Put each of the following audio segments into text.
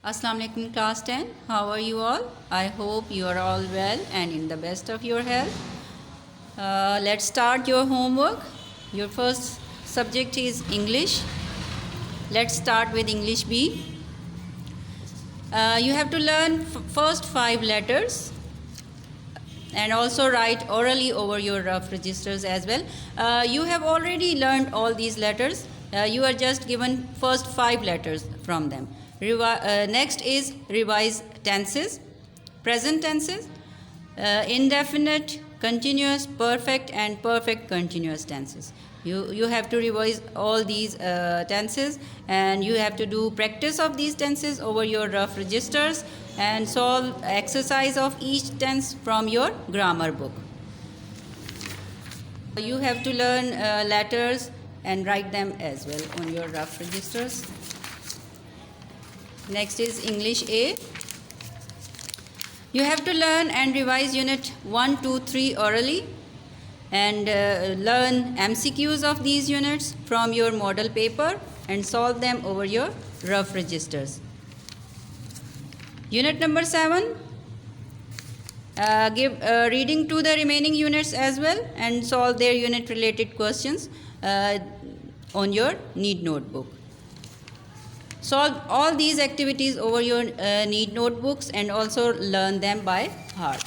Assalamu alaikum class 10. How are you all? I hope you are all well and in the best of your health. Let's start your homework. Your first subject is English. Let's start with English B. You have to learn first 5 letters and also write orally over your rough registers as well. You have already learned all these letters. You are just given first 5 letters from them. Next is revise tenses, present tenses, indefinite, continuous, perfect and perfect continuous tenses. You have to revise all these tenses, and you have to do practice of these tenses over your rough registers and solve exercise of each tense from your grammar book. You have to learn letters and write them as well on your rough registers. Next is English A. You have to learn and revise unit 1, 2, 3 orally and learn MCQs of these units from your model paper and solve them over your rough registers. Unit number 7, give reading to the remaining units as well and solve their unit related questions on your NEET notebook. Solve all these activities over your NEET notebooks and also learn them by heart.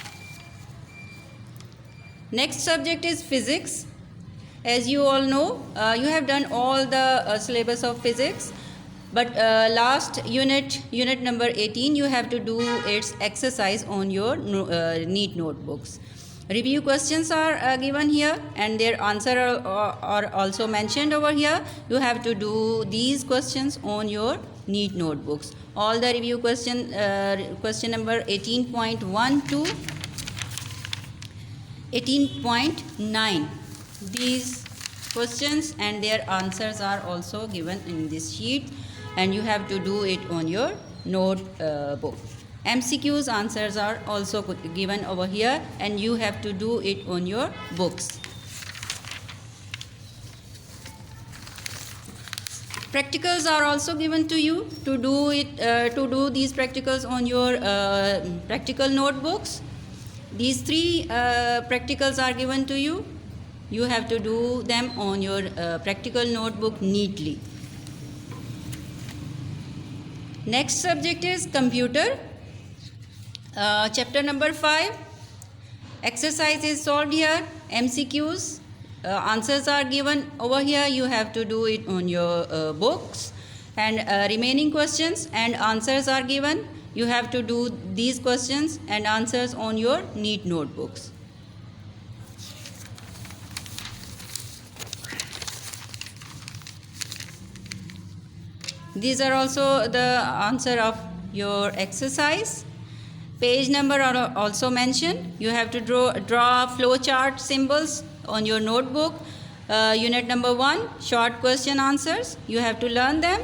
Next subject is physics. As you all know, you have done all the syllabus of physics, but last unit number 18, you have to do its exercise on your NEET notebooks. Review questions are given here and their answer are also mentioned over here. You have to do these questions on your NEET notebooks. All the review question number 18.1 to 18.9. These questions and their answers are also given in this sheet and you have to do it on your notebook. MCQs answers are also given over here and you have to do it on your books. Practicals are also given to you to do these practicals on your practical notebooks. These 3 practicals are given to you. You have to do them on your practical notebook neatly. Next subject is computer. Chapter number 5. Exercise is solved here. MCQs. Answers are given over here. You have to do it on your books. And remaining questions and answers are given. You have to do these questions and answers on your NEET notebooks. These are also the answer of your exercise. Page number are also mentioned. You have to draw flow chart symbols on your notebook. Unit number 1, short question answers. You have to learn them.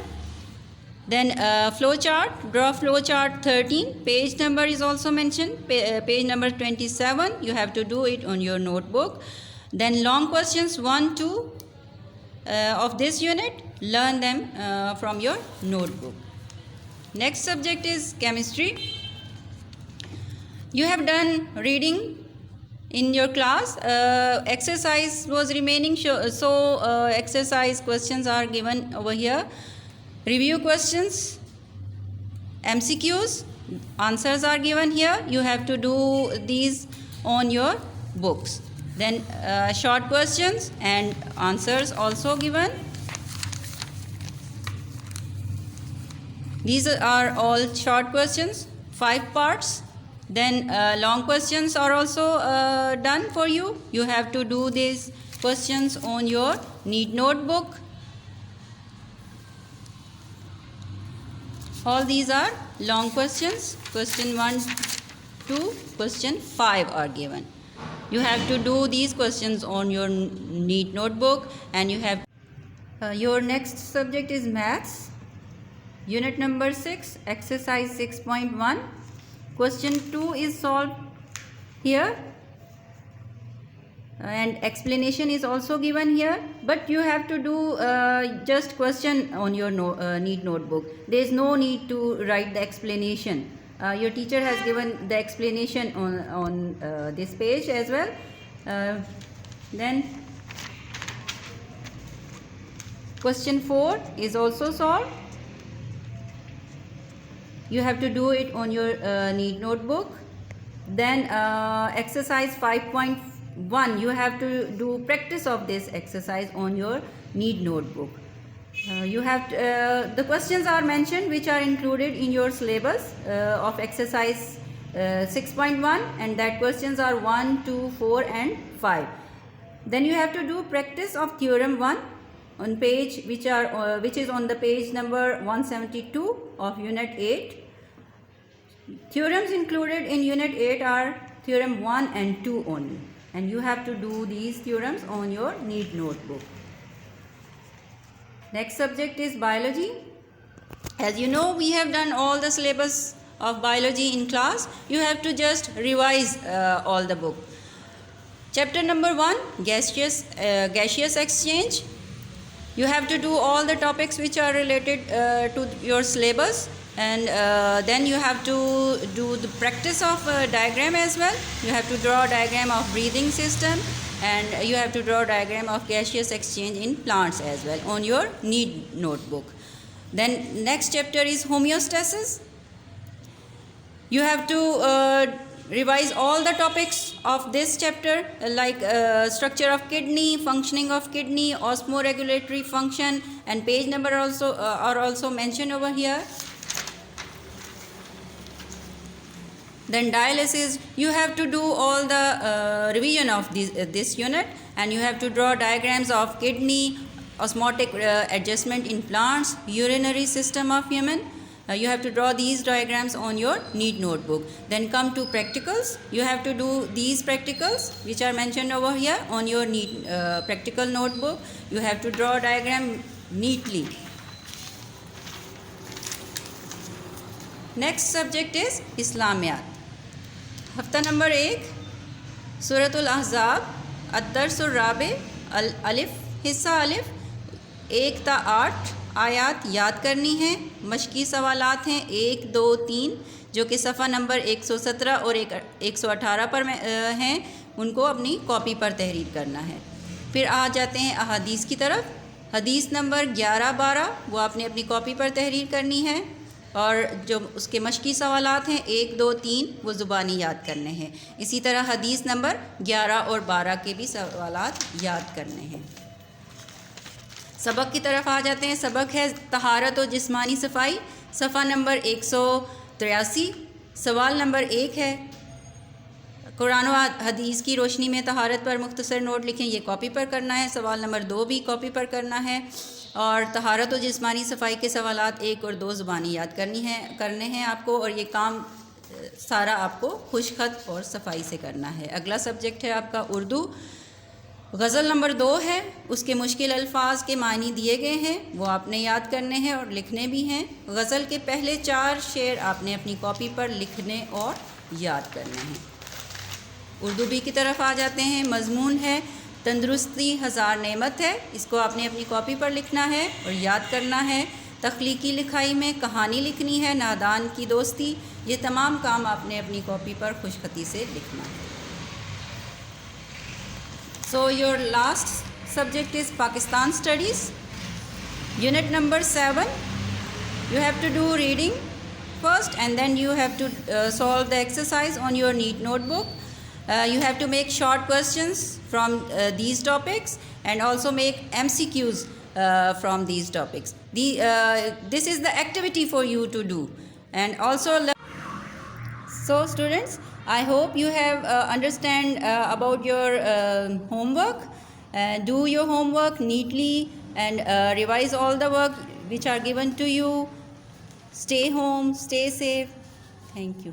Then flow chart, draw flow chart 13. Page number is also mentioned. Page number 27. You have to do it on your notebook. Then long questions 1, 2 of this unit. Learn them from your notebook. Next subject is chemistry. You have done reading in your class. Exercise was remaining, so exercise questions are given over here. Review questions, MCQs, answers are given here. You have to do these on your books. Then short questions and answers also given. These are all short questions, 5 parts. Then long questions are also done for you. You have to do these questions on your NEET notebook. All these are long questions. Question 1 to question 5 are given. You have to do these questions on your NEET notebook and you have your next subject is maths. Unit number 6, exercise 6.1. Question 2 is solved here. and explanation is also given here, but you have to do just question on your NEET notebook. There is no need to write the explanation. Your teacher has given the explanation on this page as well. Then question 4 is also solved. You have to do it on your NEET notebook. Then exercise 5.1, you have to do practice of this exercise on your NEET notebook. You have to, the questions are mentioned which are included in your syllabus of exercise 6.1, and that questions are 1, 2, 4 and 5. Then you have to do practice of theorem 1 on page which is on the page number 172 of unit 8. Theorems included in unit 8 are theorem 1 and 2 only, and you have to do these theorems on your NEET notebook. Next subject is biology. As you know, we have done all the syllabus of biology in class. You have to just revise all the book. Chapter number 1, gaseous exchange. You have to do all the topics which are related to your syllabus, and then you have to do the practice of diagram as well. You have to draw a diagram of breathing system, and you have to draw a diagram of gaseous exchange in plants as well on your NEET notebook. Then next chapter is homeostasis. You have to revise all the topics of this chapter, like structure of kidney, functioning of kidney, osmoregulatory function, and page number also are also mentioned over here. Then dialysis, you have to do all the revision of this unit, and you have to draw diagrams of kidney, osmotic adjustment in plants, urinary system of human. You have to draw these diagrams on your NEET notebook. Then come to practicals. You have to do these practicals which are mentioned over here on your NEET practical notebook. You have to draw a diagram neatly. Next subject is Islamiyat. ہفتہ number 1 سورۃ الاحزاب الدرس الرابع الف حصہ الف 1 تا 8 آیات یاد کرنی ہیں. مشقی سوالات ہیں 1, 2, 3 جو کہ صفحہ نمبر 117 اور 118 پر ہیں. ان کو اپنی کاپی پر تحریر کرنا ہے. پھر آ جاتے ہیں احادیث کی طرف. حدیث نمبر 11, 12 وہ آپ نے اپنی کاپی پر تحریر کرنی ہے, اور جو اس کے مشقی سوالات ہیں 1, 2, 3 وہ زبانی یاد کرنے ہیں. اسی طرح حدیث نمبر 11 اور 12 کے بھی سوالات یاد کرنے ہیں. سبق کی طرف آ جاتے ہیں. سبق ہے طہارت و جسمانی صفائی, صفحہ نمبر 183. سوال نمبر 1 ہے قرآن و حدیث کی روشنی میں طہارت پر مختصر نوٹ لکھیں. یہ کاپی پر کرنا ہے. سوال نمبر 2 بھی کاپی پر کرنا ہے. اور طہارت و جسمانی صفائی کے سوالات 1 اور 2 زبانی یاد کرنے ہیں آپ کو, اور یہ کام سارا آپ کو خوش خط اور صفائی سے کرنا ہے. اگلا سبجیکٹ ہے آپ کا اردو. غزل نمبر 2 ہے, اس کے مشکل الفاظ کے معنی دیے گئے ہیں, وہ آپ نے یاد کرنے ہیں اور لکھنے بھی ہیں. غزل کے پہلے 4 شعر آپ نے اپنی کاپی پر لکھنے اور یاد کرنے ہیں. اردو بی کی طرف آ جاتے ہیں. مضمون ہے تندرستی ہزار نعمت ہے, اس کو آپ نے اپنی کاپی پر لکھنا ہے اور یاد کرنا ہے. تخلیقی لکھائی میں کہانی لکھنی ہے نادان کی دوستی. یہ تمام کام آپ نے اپنی کاپی پر خوش خطی سے لکھنا ہے. So your last subject is Pakistan studies. Unit number 7. You have to do reading first, and then you have to solve the exercise on your NEET notebook. You have to make short questions from these topics, and also make MCQs from these topics. This is the activity for you to do. And also, so students, I hope you have understand about your homework. Do your homework neatly and revise all the work which are given to you. Stay home, stay safe. Thank you.